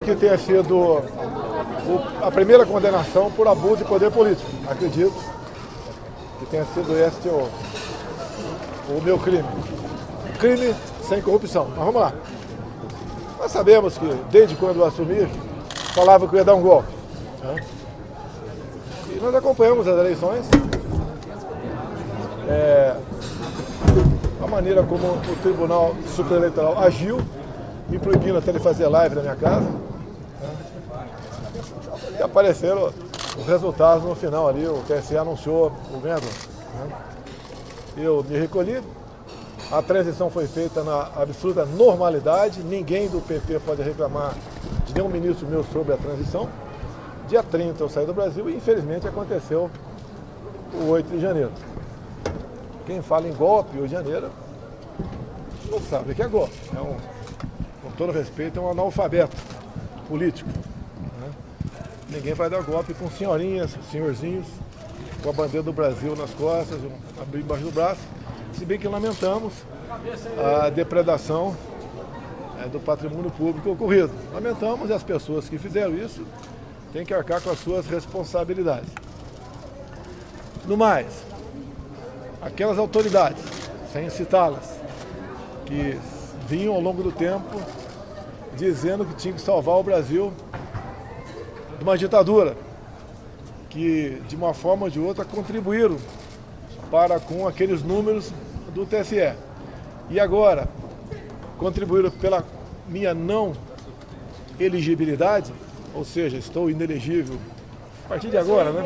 que tenha sido a primeira condenação por abuso de poder político. Acredito que tenha sido este o meu crime. Crime sem corrupção. Mas vamos lá. Nós sabemos que, desde quando eu assumi, falava que eu ia dar um golpe. Né? E nós acompanhamos as eleições. A maneira como o Tribunal Superior Eleitoral agiu, me proibindo até de fazer live na minha casa. Né? E apareceram os resultados no final ali, o TSE anunciou o vencedor. Né? Eu me recolhi, a transição foi feita na absoluta normalidade, ninguém do PT pode reclamar de nenhum ministro meu sobre a transição. Dia 30 eu saí do Brasil e infelizmente aconteceu o 8 de janeiro. Quem fala em golpe, 8 de janeiro, não sabe o que é golpe. Com todo respeito, é um analfabeto político. Né? Ninguém vai dar golpe com senhorinhas, senhorzinhos, com a bandeira do Brasil nas costas, embaixo do braço. Se bem que lamentamos a depredação do patrimônio público ocorrido. Lamentamos e as pessoas que fizeram isso têm que arcar com as suas responsabilidades. No mais, aquelas autoridades, sem citá-las, que vinham ao longo do tempo dizendo que tinha que salvar o Brasil de uma ditadura, que de uma forma ou de outra contribuíram para com aqueles números do TSE. E agora, contribuíram pela minha não elegibilidade, ou seja, estou inelegível a partir de agora, né?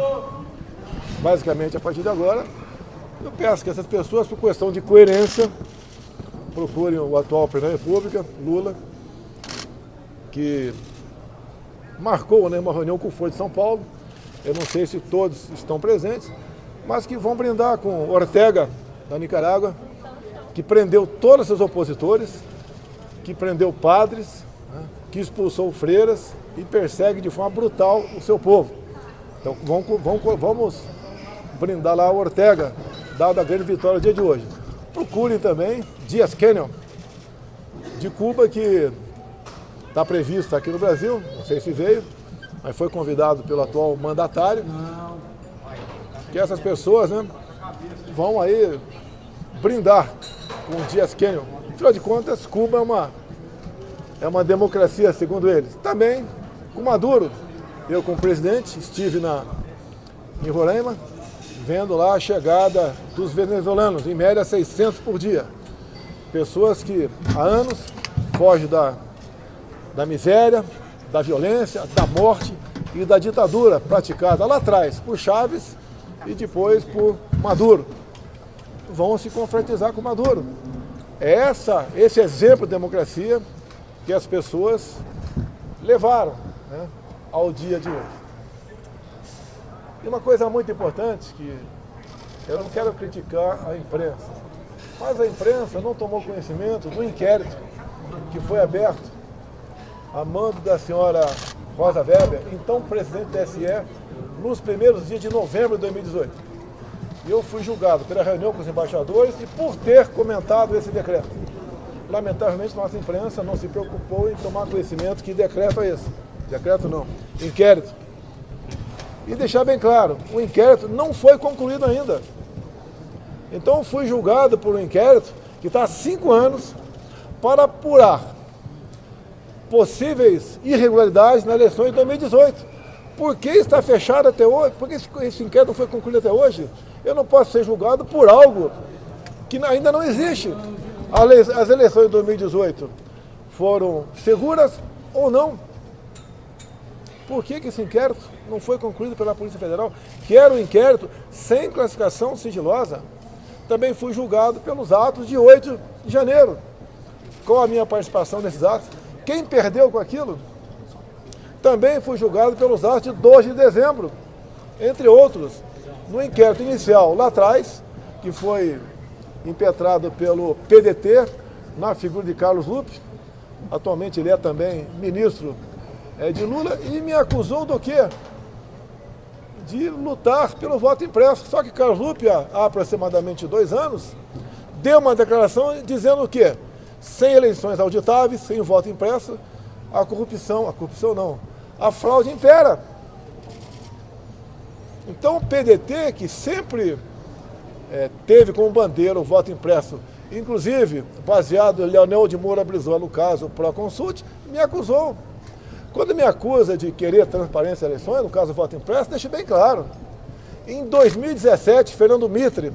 Basicamente a partir de agora, eu peço que essas pessoas, por questão de coerência, procurem o atual presidente da República, Lula, que marcou, né, uma reunião com o Foro de São Paulo. Eu não sei se todos estão presentes, mas que vão brindar com Ortega, da Nicarágua, que prendeu todos os seus opositores, que prendeu padres, né, que expulsou freiras e persegue de forma brutal o seu povo. Então vamos brindar lá a Ortega, dada a grande vitória no dia de hoje. Procurem também Díaz-Canel, de Cuba, que está previsto aqui no Brasil, não sei se veio, mas foi convidado pelo atual mandatário. Que essas pessoas, né, vão aí brindar com o Díaz-Canel. Afinal de contas, Cuba é uma democracia, segundo eles. Também com Maduro. Eu, como presidente, estive em Roraima, vendo lá a chegada dos venezuelanos, em média 600 por dia. Pessoas que há anos fogem da miséria, da violência, da morte e da ditadura praticada lá atrás por Chávez e depois por Maduro. Vão se confraternizar com Maduro. É esse exemplo de democracia que as pessoas levaram, né, ao dia de hoje. E uma coisa muito importante, que eu não quero criticar a imprensa, mas a imprensa não tomou conhecimento do inquérito que foi aberto a mando da senhora Rosa Weber, então presidente do TSE, nos primeiros dias de novembro de 2018. E eu fui julgado pela reunião com os embaixadores e por ter comentado esse decreto. Lamentavelmente, nossa imprensa não se preocupou em tomar conhecimento que decreto é esse. Decreto não, inquérito. E deixar bem claro, o inquérito não foi concluído ainda. Então eu fui julgado por um inquérito que está há 5 anos para apurar possíveis irregularidades na eleição de 2018. Por que está fechado até hoje? Por que esse inquérito não foi concluído até hoje? Eu não posso ser julgado por algo que ainda não existe. As eleições de 2018 foram seguras ou não? Por que esse inquérito não foi concluído pela Polícia Federal? Que era um inquérito sem classificação sigilosa. Também fui julgado pelos atos de 8 de janeiro. Qual a minha participação nesses atos? Quem perdeu com aquilo? Também fui julgado pelos atos de 2 de dezembro, entre outros. No inquérito inicial, lá atrás, que foi impetrado pelo PDT, na figura de Carlos Lupe, atualmente ele é também ministro de Lula, e me acusou do quê? De lutar pelo voto impresso. Só que Carlos Lupe, há aproximadamente 2 anos, deu uma declaração dizendo o quê? Sem eleições auditáveis, sem voto impresso, a corrupção não, a fraude impera. Então o PDT, que sempre teve como bandeira o voto impresso, inclusive baseado em Leonel de Moura Brizola, no caso Proconsult, me acusou. Quando me acusa de querer transparência em eleições, no caso voto impresso, deixe bem claro. Em 2017, Fernando Mitre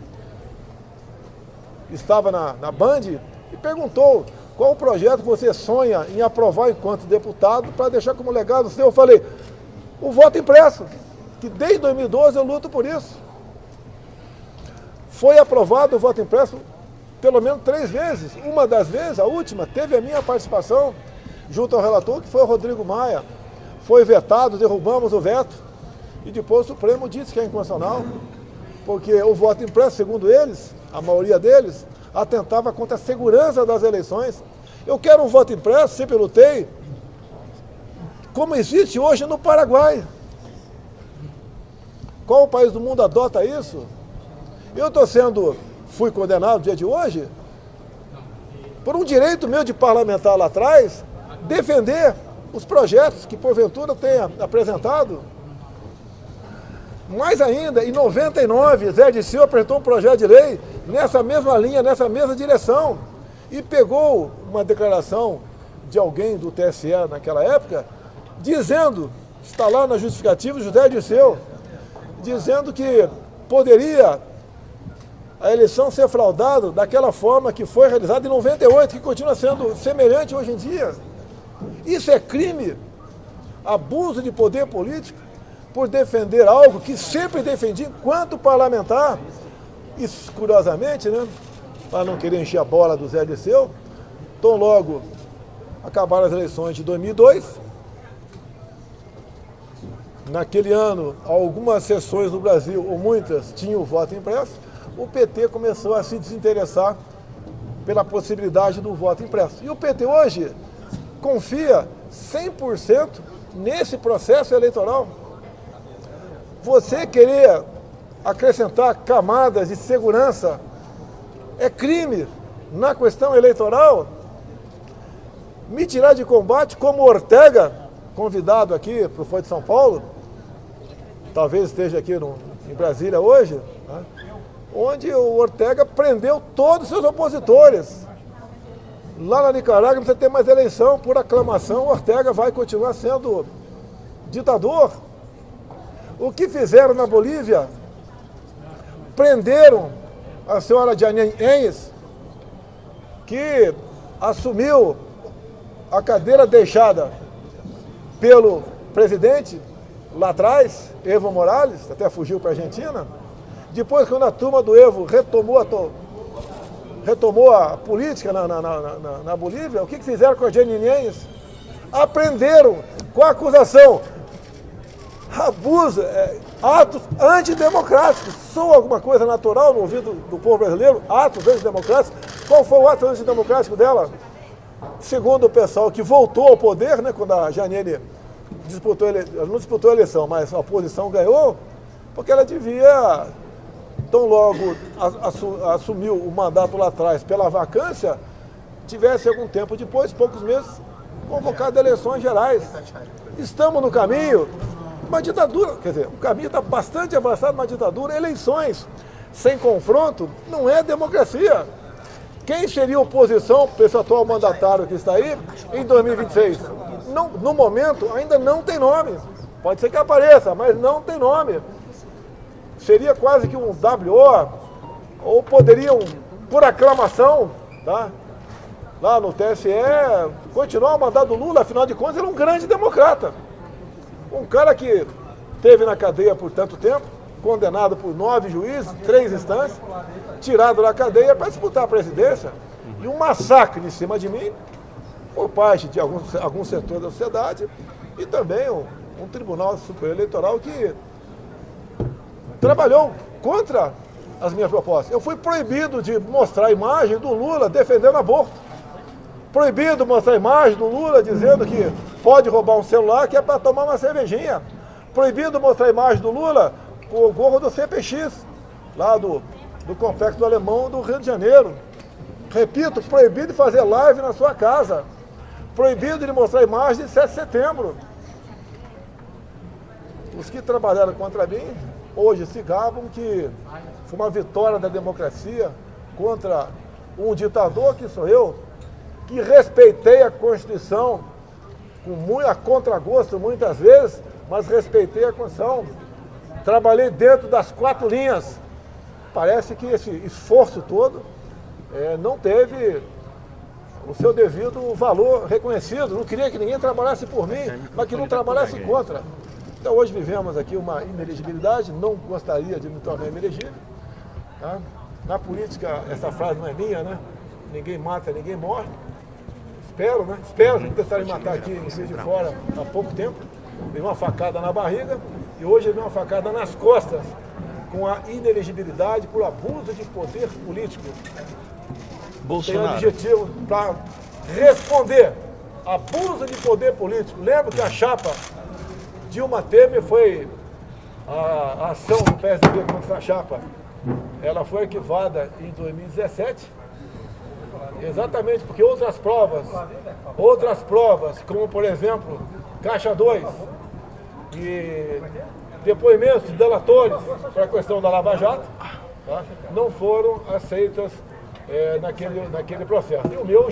estava na Band e perguntou qual o projeto que você sonha em aprovar enquanto deputado para deixar como legado seu. Eu falei, o voto impresso, que desde 2012 eu luto por isso. Foi aprovado o voto impresso pelo menos 3 vezes. Uma das vezes, a última, teve a minha participação junto ao relator, que foi o Rodrigo Maia. Foi vetado, derrubamos o veto. E depois o Supremo disse que é inconstitucional, porque o voto impresso, segundo eles, a maioria deles, atentava contra a segurança das eleições. Eu quero um voto impresso, sempre lutei, como existe hoje no Paraguai. Qual país do mundo adota isso? Eu fui condenado no dia de hoje, por um direito meu de parlamentar lá atrás, defender os projetos que porventura tenha apresentado. Mais ainda, em 99, Zé Dirceu apresentou um projeto de lei nessa mesma linha, nessa mesma direção, e pegou uma declaração de alguém do TSE naquela época, dizendo, está lá na justificativa, José Dirceu, dizendo que poderia a eleição ser fraudada daquela forma que foi realizada em 98, que continua sendo semelhante hoje em dia. Isso é crime, abuso de poder político, por defender algo que sempre defendi enquanto parlamentar. E, curiosamente, né, para não querer encher a bola do Zé Dirceu, tão logo acabaram as eleições de 2002, naquele ano, algumas sessões no Brasil, ou muitas, tinham o voto impresso, o PT começou a se desinteressar pela possibilidade do voto impresso. E o PT hoje confia 100% nesse processo eleitoral. Você querer acrescentar camadas de segurança é crime na questão eleitoral. Me tirar de combate como Ortega, convidado aqui para o Folha de São Paulo, talvez esteja aqui em Brasília hoje, né, onde o Ortega prendeu todos os seus opositores. Lá na Nicarágua não precisa ter mais eleição, por aclamação, o Ortega vai continuar sendo ditador. O que fizeram na Bolívia? Prenderam a senhora Janine Áñez, que assumiu a cadeira deixada pelo presidente lá atrás, Evo Morales, até fugiu para a Argentina. Depois, quando a turma do Evo retomou a política na Bolívia, o que fizeram com a Janine Áñez? Aprenderam com a acusação, abuso, atos antidemocráticos. Soa alguma coisa natural no ouvido do povo brasileiro? Atos antidemocráticos. Qual foi o ato antidemocrático dela? Segundo o pessoal que voltou ao poder, né, quando a Janine não disputou a eleição, mas a oposição ganhou, porque ela devia, tão logo assumiu o mandato lá atrás pela vacância, tivesse algum tempo depois, poucos meses, convocado eleições gerais. Estamos no caminho, uma ditadura, quer dizer, o caminho está bastante avançado, uma ditadura. Eleições sem confronto não é democracia. Quem seria oposição para esse atual mandatário que está aí em 2026? Não, no momento ainda não tem nome. Pode ser que apareça, mas não tem nome. Seria quase que um WO, ou poderiam, por aclamação, tá, lá no TSE, continuar o mandato do Lula. Afinal de contas, ele é um grande democrata. Um cara que esteve na cadeia por tanto tempo, condenado por 9 juízes, 3 instâncias, tirado da cadeia para disputar a presidência, e um massacre em cima de mim, por parte de alguns setores da sociedade, e também um Tribunal Superior Eleitoral que trabalhou contra as minhas propostas. Eu fui proibido de mostrar a imagem do Lula defendendo aborto. Proibido mostrar a imagem do Lula dizendo que pode roubar um celular que é para tomar uma cervejinha. Proibido mostrar a imagem do Lula com o gorro do CPX, lá do Complexo do Alemão do Rio de Janeiro. Repito, proibido de fazer live na sua casa. proibido de mostrar imagens de 7 de setembro. Os que trabalharam contra mim, hoje se gabam que foi uma vitória da democracia contra um ditador, que sou eu, que respeitei a Constituição, a contragosto muitas vezes, mas respeitei a Constituição. Trabalhei dentro das 4 linhas. Parece que esse esforço todo não teve o seu devido valor reconhecido. Não queria que ninguém trabalhasse por mim, mas que não trabalhasse contra. Então hoje vivemos aqui uma inelegibilidade, não gostaria de me tornar inelegível. Tá? Na política, essa frase não é minha, né? Ninguém mata, ninguém morre. Espero, né? Espero que tentaram me matar aqui em Juiz de Fora há pouco tempo. Dei uma facada na barriga e hoje dei uma facada nas costas com a inelegibilidade por abuso de poder político. Bolsonaro. Tem objetivo para responder. Abuso de poder político. Lembro que a chapa Dilma Temer foi a ação do PSDB contra a chapa. Ela foi arquivada em 2017, exatamente porque outras provas, como por exemplo, Caixa 2 e depoimentos de delatores para a questão da Lava Jato, tá, não foram aceitas naquele processo. E o meu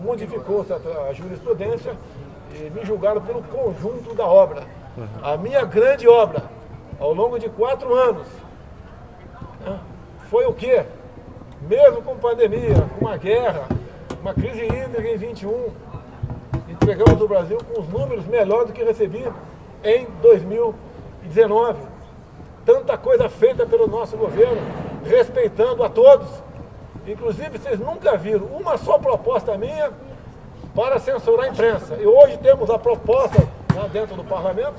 modificou a jurisprudência e me julgaram pelo conjunto da obra. A minha grande obra, ao longo de 4 anos, foi o quê? Mesmo com pandemia, com uma guerra, uma crise hídrica em 21, entregamos o Brasil com os números melhores do que recebi em 2019. Tanta coisa feita pelo nosso governo, respeitando a todos. Inclusive, vocês nunca viram uma só proposta minha para censurar a imprensa. E hoje temos a proposta lá dentro do parlamento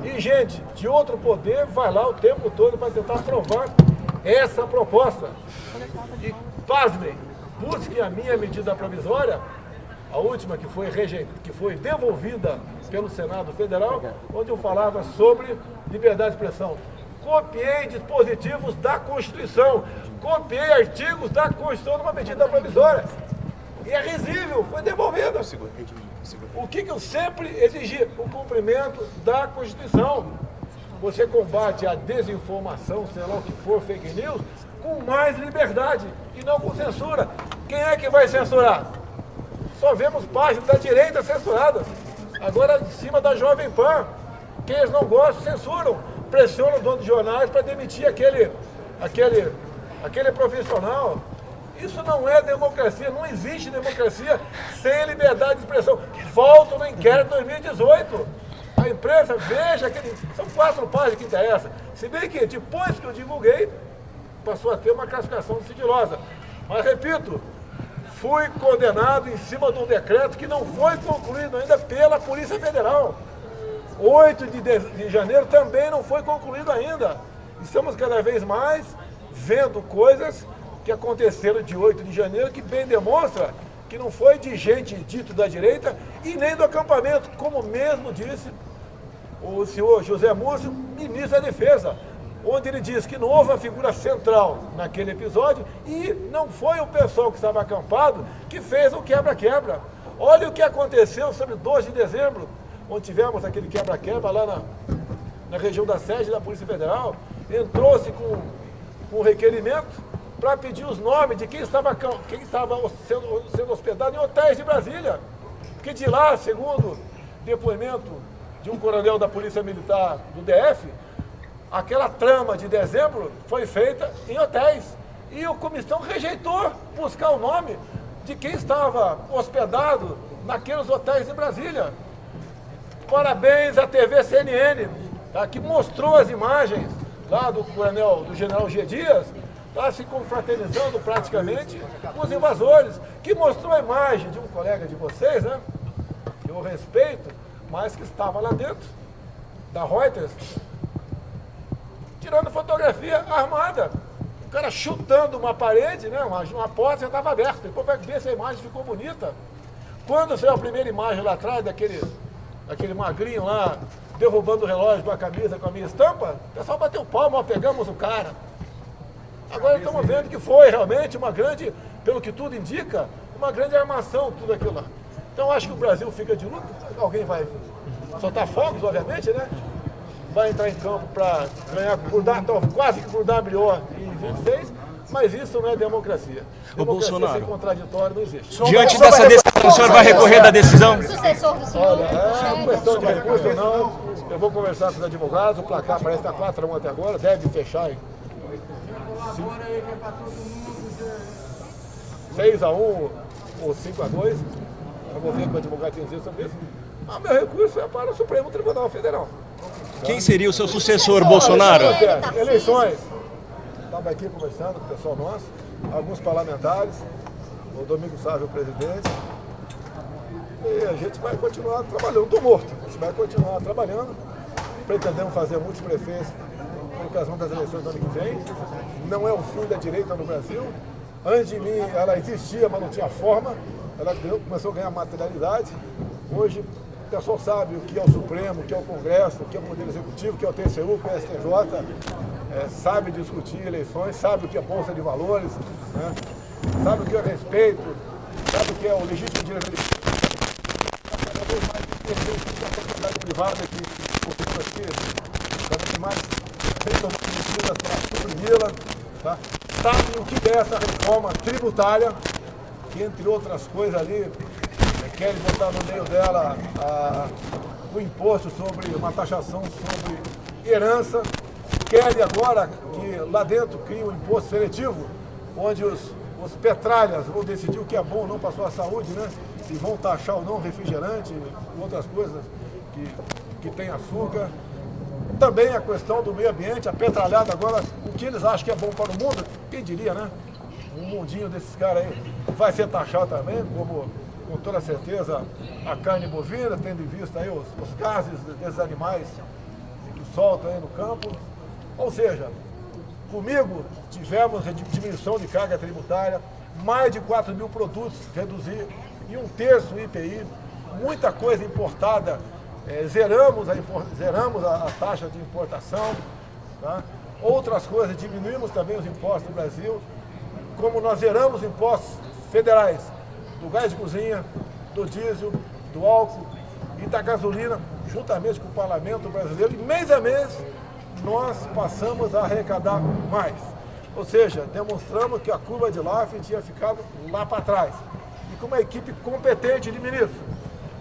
e gente de outro poder vai lá o tempo todo para tentar aprovar essa proposta. E pasmem, busquem a minha medida provisória, a última que foi devolvida pelo Senado Federal, onde eu falava sobre liberdade de expressão. Copiei dispositivos da Constituição, copiei artigos da Constituição numa medida provisória. E é risível, foi devolvida. O que eu sempre exigi? O cumprimento da Constituição. Você combate a desinformação, sei lá o que for, fake news, com mais liberdade e não com censura. Quem é que vai censurar? Só vemos páginas da direita censuradas. Agora, em cima da Jovem Pan, quem eles não gostam, censuram. Pressionam o dono de jornais para demitir aquele profissional. Isso não é democracia, não existe democracia sem liberdade de expressão. Volto no inquérito de 2018. A imprensa, veja, são 4 páginas que interessa. Se bem que depois que eu divulguei, passou a ter uma classificação sigilosa. Mas, repito, fui condenado em cima de um decreto que não foi concluído ainda pela Polícia Federal. 8 de janeiro também não foi concluído ainda. Estamos cada vez mais vendo coisas que aconteceram de 8 de janeiro que bem demonstra que não foi de gente dito da direita e nem do acampamento, como mesmo disse o senhor José Múcio, ministro da Defesa, onde ele diz que não houve uma figura central naquele episódio e não foi o pessoal que estava acampado que fez o quebra-quebra. Olha o que aconteceu sobre 12 de dezembro, onde tivemos aquele quebra-quebra lá na região da sede da Polícia Federal. Entrou-se com um requerimento para pedir os nomes de quem estava sendo hospedado em hotéis de Brasília. Porque de lá, segundo depoimento de um coronel da Polícia Militar do DF, aquela trama de dezembro foi feita em hotéis. E a comissão rejeitou buscar o nome de quem estava hospedado naqueles hotéis em Brasília. Parabéns à TV CNN, tá, que mostrou as imagens lá do general G. Dias, tá, se confraternizando praticamente com os invasores, que mostrou a imagem de um colega de vocês, né, que eu respeito, mas que estava lá dentro, da Reuters, tirando fotografia armada. O cara chutando uma parede, né, uma porta já estava aberta. Depois vai ver se a imagem ficou bonita. Quando saiu a primeira imagem lá atrás, daquele magrinho lá, derrubando o relógio de uma camisa com a minha estampa, o pessoal bateu palma, pegamos o cara. Agora estamos vendo que foi realmente uma grande, pelo que tudo indica, uma grande armação, tudo aquilo lá. Então acho que o Brasil fica de luto, alguém vai soltar fogos, obviamente, né? Vai entrar em campo para ganhar quase que por WO em 26, mas isso não é democracia. Ô, Bolsonaro, sem contraditório não existe. Diante dessa decisão, o senhor vai recorrer da decisão? Sucessor do senhor? Olha, é questão de recurso ou não, eu vou conversar com os advogados, o placar parece que está 4-1 até agora, deve fechar em 6-1 ou 5-2. Eu vou ver com o advogado tem dizer sobre isso. Mas meu recurso é para o Supremo Tribunal Federal. Quem seria o seu sucessor, Bolsonaro? Eleições. Estava aqui conversando com o pessoal nosso, alguns parlamentares, o Domingos Sávio, o presidente. E a gente vai continuar trabalhando. Estou morto. A gente vai continuar trabalhando. Pretendemos fazer muitos prefeitos por ocasião das eleições do ano que vem. Não é o fim da direita no Brasil. Antes de mim, ela existia, mas não tinha forma. Ela começou a ganhar materialidade. Hoje, o pessoal sabe o que é o Supremo, o que é o Congresso, o que é o Poder Executivo, o que é o TCU, o que é o STJ, sabe discutir eleições, sabe o que é Bolsa de Valores, né? Sabe o que é o respeito, sabe o que é o legítimo direito de cada vez mais a propriedade privada que ocupa aqui, cada vez mais tem tomado medidas para suprimi-la, tá? Sabe o que é essa reforma tributária, que entre outras coisas ali, querem botar no meio dela o imposto sobre uma taxação sobre herança, querem agora que lá dentro crie um imposto seletivo, onde os petralhas vão decidir o que é bom ou não para a sua saúde, né? E vão taxar ou não refrigerante, outras coisas que tem açúcar. Também a questão do meio ambiente, a petralhada agora, o que eles acham que é bom para o mundo, quem diria, né? Um mundinho desses caras aí vai ser taxado também, como com toda certeza a carne bovina, tendo em vista aí os gases desses animais que soltam aí no campo. Ou seja, comigo tivemos diminuição de carga tributária, mais de 4 mil produtos reduzir e 1/3 o IPI, muita coisa importada, zeramos a taxa de importação, tá? Outras coisas, diminuímos também os impostos no Brasil, como nós zeramos impostos federais, do gás de cozinha, do diesel, do álcool e da gasolina, juntamente com o parlamento brasileiro, e mês a mês nós passamos a arrecadar mais. Ou seja, demonstramos que a curva de Laffer tinha ficado lá para trás. E com uma equipe competente de ministros,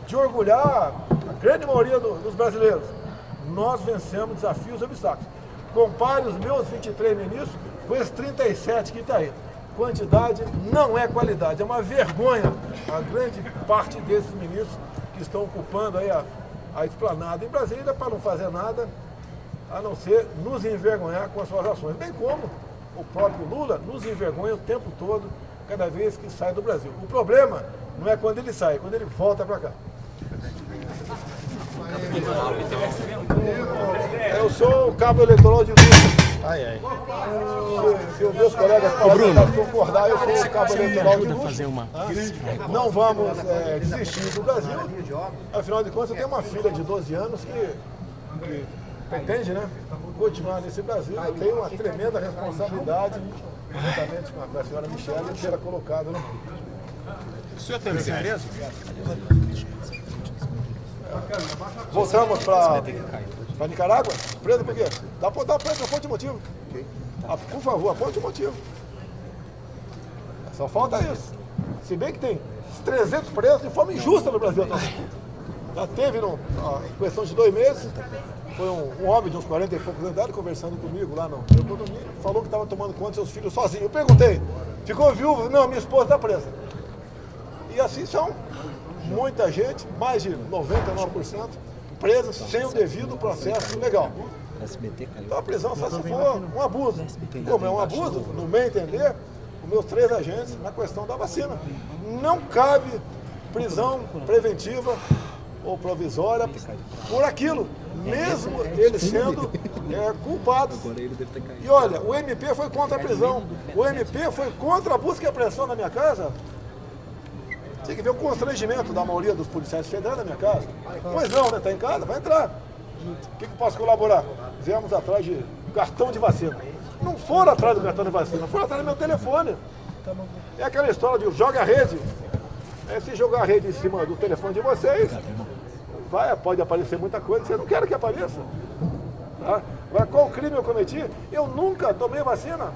de orgulhar a grande maioria dos brasileiros, nós vencemos desafios e obstáculos. Compare os meus 23 ministros com esses 37 que está aí. Quantidade não é qualidade, é uma vergonha a grande parte desses ministros que estão ocupando aí a esplanada em Brasília para não fazer nada, a não ser nos envergonhar com as suas ações, bem como o próprio Lula nos envergonha o tempo todo, cada vez que sai do Brasil. O problema não é quando ele sai, é quando ele volta para cá. Eu sou o cabo eleitoral de Lula. Se os meus colegas parlamentares concordar, eu sou o cabo eleitoral de Lula. Não vamos desistir do Brasil. Afinal de contas, eu tenho uma filha de 12 anos que pretende, né, continuar nesse Brasil. Eu tenho uma tremenda responsabilidade, juntamente com a senhora Michele, de ter colocado, né? O senhor teve certeza? Voltamos para Nicarágua? Preso por quê? Dá preso, aponte o motivo. Por favor, aponte o motivo. Só falta isso. Se bem que tem 300 presos de forma injusta no Brasil também. Já teve, em questão de 2 meses, foi um homem de uns 40 e poucos anos de idade conversando comigo lá no meu condomínio, falou que estava tomando conta dos seus filhos sozinho. Eu perguntei, ficou viúvo? Não, minha esposa está presa. E assim são muita gente, mais de 99%, presa sem o devido processo legal. Então a prisão só se for um abuso. Como é um abuso, no meu entender, os meus 3 agentes na questão da vacina. Não cabe prisão preventiva ou provisória por aquilo, mesmo eles sendo culpados. E olha, o MP foi contra a prisão, o MP foi contra a busca e apreensão na minha casa. Tem que ver o constrangimento da maioria dos policiais federais na minha casa. Pois não, né? Está em casa? Vai entrar. O que eu posso colaborar? Viemos atrás de cartão de vacina. Não foram atrás do cartão de vacina, foram atrás do meu telefone. É aquela história de joga a rede. Se jogar a rede em cima do telefone de vocês, pode aparecer muita coisa que vocês não querem que apareça. Tá? Agora, qual crime eu cometi? Eu nunca tomei vacina,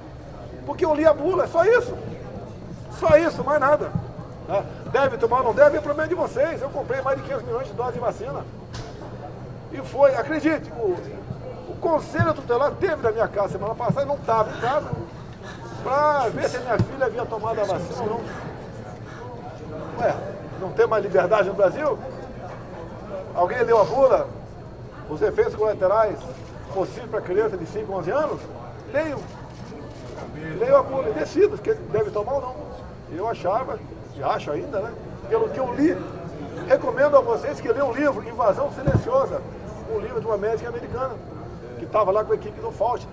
porque eu li a bula, é só isso. Só isso, mais nada. Tá? Deve tomar ou não deve, é problema de vocês. Eu comprei mais de 500 milhões de doses de vacina. E foi, acredite, o conselho tutelar teve na minha casa semana passada, não estava em casa, para ver se a minha filha havia tomado a vacina ou não. Ué, não tem mais liberdade no Brasil? Alguém leu a bula? Os efeitos colaterais possíveis para criança de 5 a 11 anos? Leiam. Leiam a bula e decidam se deve tomar ou não. Eu achava, e acho ainda, né? Pelo que eu li, recomendo a vocês que leiam o livro Invasão Silenciosa, um livro de uma médica americana, que estava lá com a equipe do Fauci.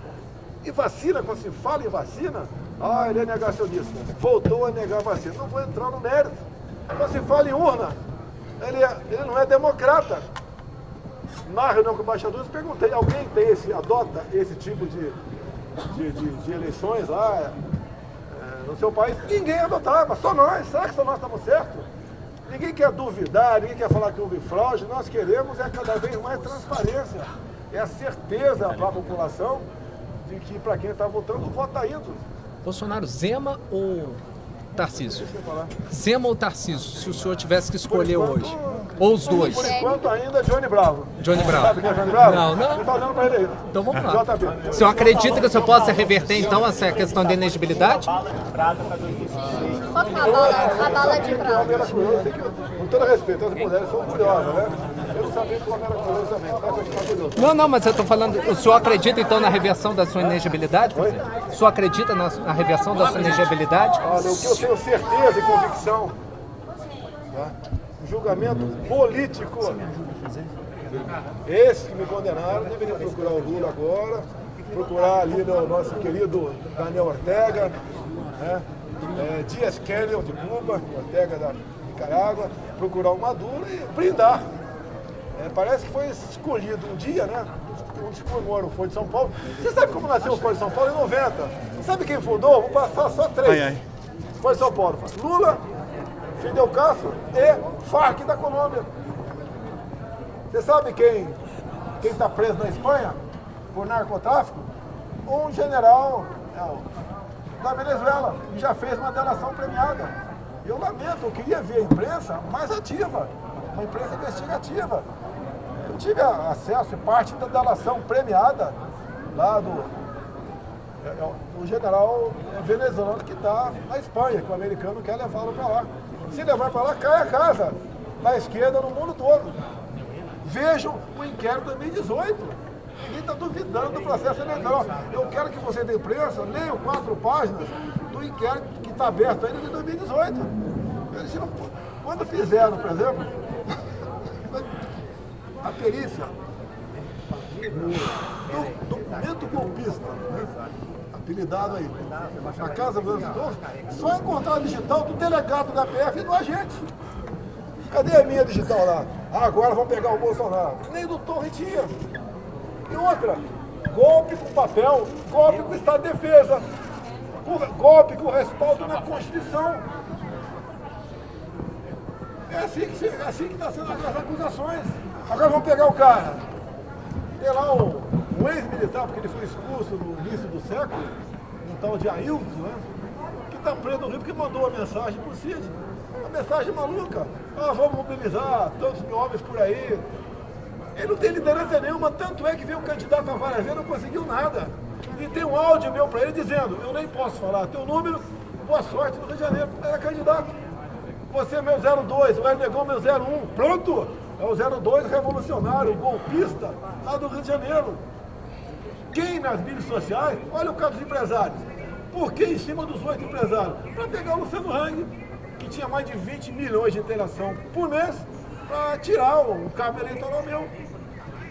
E vacina, quando se fala em vacina, ele é negacionista. Voltou a negar a vacina. Não vou entrar no mérito. Quando se fala em urna, ele não é democrata. Na reunião com embaixadores, perguntei, alguém adota esse tipo de eleições lá no seu país? Ninguém adotava, só nós. Será que só nós estamos certos? Ninguém quer duvidar, ninguém quer falar que houve fraude. Nós queremos cada vez mais transparência. É a certeza para a população de que para quem está votando, o voto está indo. Bolsonaro, Zema ou Tarcísio? Zema ou Tarcísio, se o senhor tivesse que escolher hoje? Ou os dois? Por enquanto ainda Johnny Bravo. Johnny Bravo. Sabe quem é Johnny Bravo? Não. Você está olhando para ele aí. Então vamos lá. JB. O senhor acredita que o senhor possa reverter então essa questão da elegibilidade? Qual que é a bala de prata? Com todo respeito, as mulheres são curiosas, né? Eu não sabia que o homem era curioso também, tá? Curioso. Não, mas eu estou falando, o senhor acredita então na reversão da sua elegibilidade? O senhor acredita na reversão da sua elegibilidade? Olha, o que eu tenho certeza e convicção, tá? Um julgamento político. Esses que me condenaram deveriam procurar o Lula agora, procurar ali o nosso querido Daniel Ortega, né? Dias Canel de Cuba, Ortega da Nicarágua, procurar o Maduro e brindar. Parece que foi escolhido um dia, né? Onde se comemora o Foro de São Paulo. Você sabe como nasceu o Foro de São Paulo? Em 90. Sabe quem fundou? Vou passar só 3. Foro de São Paulo. Lula, Fidel Castro e Farc da Colômbia. Você sabe quem está preso na Espanha por narcotráfico? Um general da Venezuela, que já fez uma delação premiada. Eu lamento, eu queria ver a imprensa mais ativa, uma imprensa investigativa. Eu tive acesso e parte da delação premiada lá do general venezuelano que está na Espanha, que o americano quer levá-lo para lá. Se levar para lá, cai a casa da esquerda no mundo todo. Vejam o inquérito de 2018. Ninguém está duvidando do processo eleitoral. Eu quero que vocês da imprensa leiam 4 páginas do inquérito que está aberto ainda de 2018. Quando fizeram, por exemplo, a perícia do documento golpista, né? Apelidado aí, na Casa dos Anos, só encontraram a digital do delegado da PF e do agente. Cadê a minha digital lá? Agora vão pegar o Bolsonaro. Nem do Torre tinha. E outra, golpe com papel, golpe com Estado de Defesa, golpe com respaldo na Constituição. É assim que está sendo as acusações. Agora vamos pegar o cara. Tem lá um ex-militar, porque ele foi expulso no início do século, um tal de Ailton, né? Que está preso no Rio porque mandou uma mensagem para o Cid. Uma mensagem maluca. Vamos mobilizar tantos mil homens por aí. Ele não tem liderança nenhuma, tanto é que veio um candidato a várias vezes e não conseguiu nada. E tem um áudio meu para ele dizendo, eu nem posso falar teu número, boa sorte no Rio de Janeiro. Era candidato. Você é meu 02, o Ernegão meu 01. Pronto! É o 02 revolucionário, golpista, lá do Rio de Janeiro. Quem nas mídias sociais, olha o caso dos empresários. Por que em cima dos 8 empresários? Para pegar o Luciano Hang, que tinha mais de 20 milhões de interação por mês, para tirar o cabo eleitoral meu.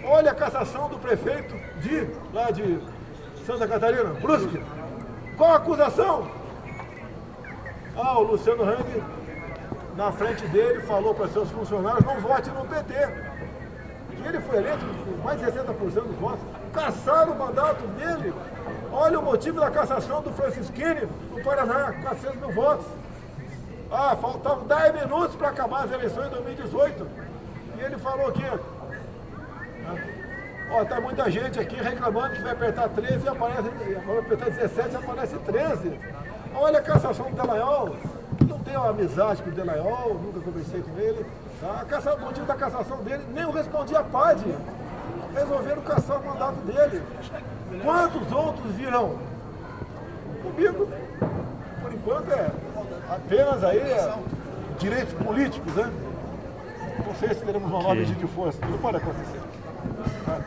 Olha a cassação do prefeito lá de Santa Catarina, Brusque. Qual a acusação? O Luciano Hang, na frente dele, falou para seus funcionários, não vote no PT. E ele foi eleito com mais de 60% dos votos. Cassaram o mandato dele. Olha o motivo da cassação do Francisquini no Paraná, 400 mil votos. faltavam 10 minutos para acabar as eleições de 2018. E ele falou que tá muita gente aqui reclamando que vai apertar 13 e aparece, vai apertar 17 e aparece 13. Olha a cassação do Dallagnol. Não tenho amizade com o Dallagnol, nunca conversei com ele. Tá? O motivo da cassação dele, nem eu respondi a PAD. Resolveram caçar o mandato dele. Quantos outros virão? Comigo, por enquanto, apenas aí direitos políticos, né? Não sei se teremos uma nova medida de força. Tudo pode acontecer. Tá?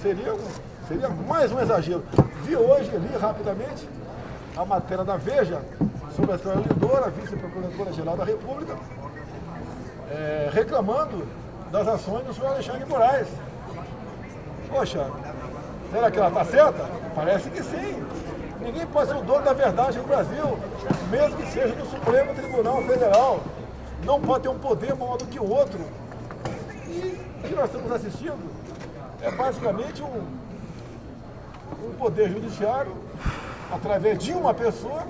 Seria mais um exagero. Vi hoje ali, rapidamente, a matéria da Veja sobre a senhora Lindora, vice-procuradora-geral da República, reclamando das ações do senhor Alexandre de Moraes. Poxa, será que ela está certa? Parece que sim. Ninguém pode ser o dono da verdade no Brasil, mesmo que seja no Supremo Tribunal Federal. Não pode ter um poder maior do que o outro. E o que nós estamos assistindo é basicamente um poder judiciário, através de uma pessoa,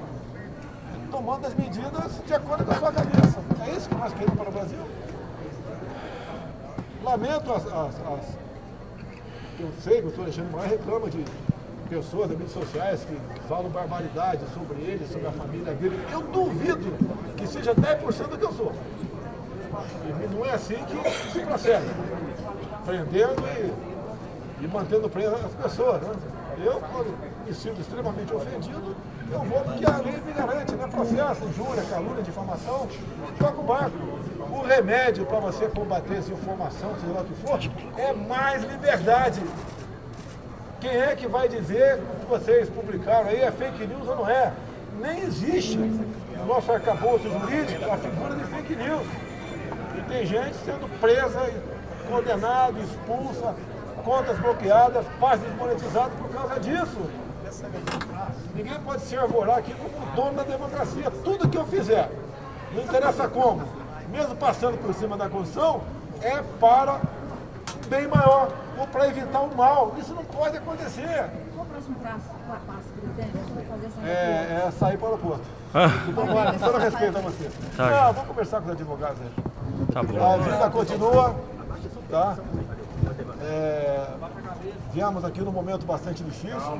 tomando as medidas de acordo com a sua cabeça. É isso que nós queremos para o Brasil. Lamento eu sei que o senhor Alexandre de Moraes reclama de pessoas das mídias sociais que falam barbaridade sobre ele, sobre a família dele. Eu duvido que seja 10% do que eu sou. E não é assim que se procede. Prendendo e mantendo presas as pessoas. Né? Eu, quando me sinto extremamente ofendido, eu vou porque a lei me garante, né? Processo, injúria, calúnia, difamação, toca o barco. O remédio para você combater essa informação, seja lá o que for, é mais liberdade. Quem é que vai dizer que vocês publicaram aí é fake news ou não é? Nem existe no nosso arcabouço jurídico a figura de fake news. E tem gente sendo presa, condenada, expulsa, contas bloqueadas, páginas desmonetizadas por causa disso. Ninguém pode se arvorar aqui como dono da democracia. Tudo que eu fizer, não interessa como, mesmo passando por cima da Constituição, é para bem maior, ou para evitar o mal. Isso não pode acontecer. Qual o próximo passo, presidente? Você vai fazer essa É sair para o aeroporto. Com todo respeito a você. Não, vamos conversar com os advogados aí. Tá bom. A vida continua, tá? Viemos aqui num momento bastante difícil.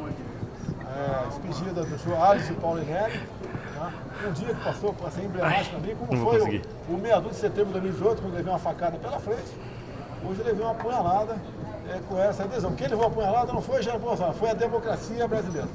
Despedida do senhor Alice Paulinelli. Tá? Um dia que passou para ser emblemático também, como foi o meia-dúzia de setembro de 2018, quando levei uma facada pela frente. Hoje levei uma apunhalada com essa adesão. Quem levou a apunhalada não foi Jair Bolsonaro, foi a democracia brasileira.